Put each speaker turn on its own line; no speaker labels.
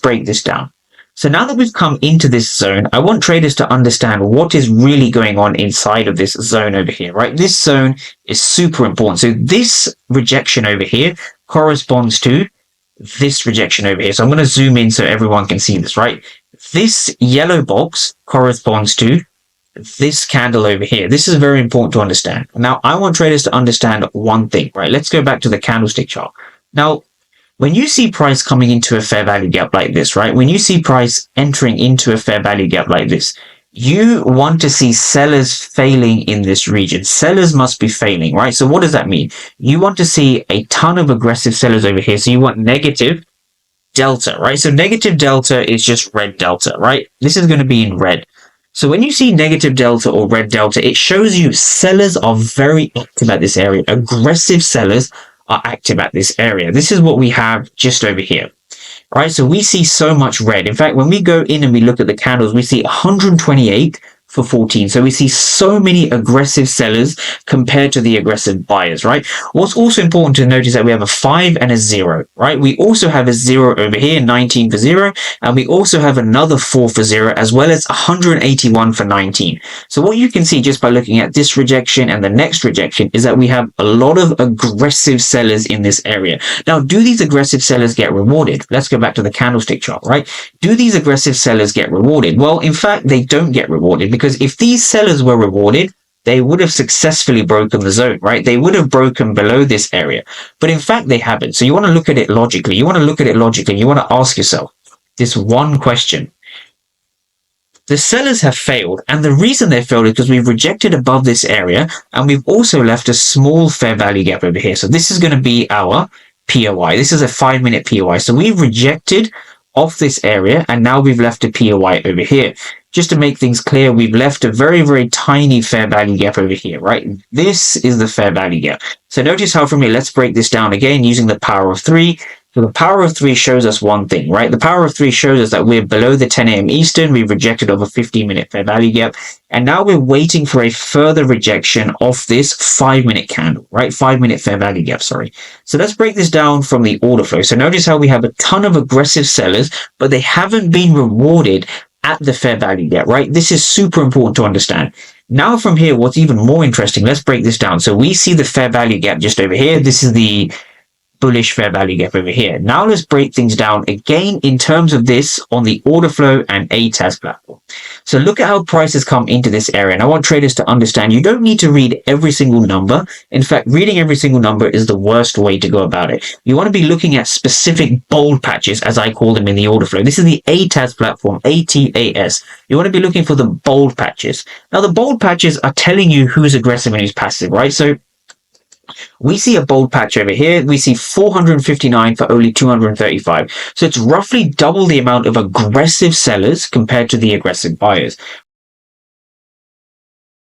break this down. So now that we've come into this zone, I want traders to understand what is really going on inside of this zone over here, right? This zone is super important. So this rejection over here corresponds to this rejection over here. So I'm going to zoom in so everyone can see this, right? This yellow box corresponds to this candle over here. This is very important to understand. Now, I want traders to understand one thing, right? Let's go back to the candlestick chart. Now, when you see price coming into a fair value gap like this, right? When you see price entering into a fair value gap like this, you want to see sellers failing in this region. Sellers must be failing, right? So what does that mean? You want to see a ton of aggressive sellers over here. So you want negative delta, right? So negative delta is just red delta, right? This is going to be in red. So when you see negative delta or red delta, it shows you sellers are very active at this area. Aggressive sellers are active at this area. This is what we have just over here, right? So we see so much red. In fact, when we go in and we look at the candles, we see 128 for 14. So we see so many aggressive sellers compared to the aggressive buyers, right? What's also important to notice that we have a 5 and a 0, right? We also have a 0 over here, 19 for 0, and we also have another 4 for 0, as well as 181 for 19. So what you can see just by looking at this rejection and the next rejection is that we have a lot of aggressive sellers in this area. Now, do these aggressive sellers get rewarded? Let's go back to the candlestick chart, right? Do these aggressive sellers get rewarded? Well, in fact, they don't get rewarded, because if these sellers were rewarded, they would have successfully broken the zone, right? They would have broken below this area. But in fact, they haven't. So you want to look at it logically. You want to look at it logically. You want to ask yourself this one question. The sellers have failed, and the reason they failed is because we've rejected above this area, and we've also left a small fair value gap over here. So this is going to be our POI. This is a 5-minute POI. So we've rejected off this area, and now we've left a POI over here. Just to make things clear, we've left a very, very tiny fair value gap over here, right? This is the fair value gap. So notice how from here, let's break this down again using the power of 3. So the power of 3 shows us one thing, right? The power of 3 shows us that we're below the 10 a.m. Eastern. We've rejected over 15-minute fair value gap. And now we're waiting for a further rejection of this 5-minute candle, right? 5-minute fair value gap, sorry. So let's break this down from the order flow. So notice how we have a ton of aggressive sellers, but they haven't been rewarded at the fair value gap, right? This is super important to understand. Now from here, what's even more interesting, let's break this down. So we see the fair value gap just over here. This is the bullish fair value gap over here. Now let's break things down again in terms of this on the order flow and ATAS platform. So look at how prices come into this area. And I want traders to understand you don't need to read every single number. In fact, reading every single number is the worst way to go about it. You want to be looking at specific bold patches, as I call them in the order flow. This is the ATAS platform, ATAS. You want to be looking for the bold patches. Now, the bold patches are telling you who's aggressive and who's passive, right? So we see a bold patch over here. We see 459 for only 235. So it's roughly double the amount of aggressive sellers compared to the aggressive buyers.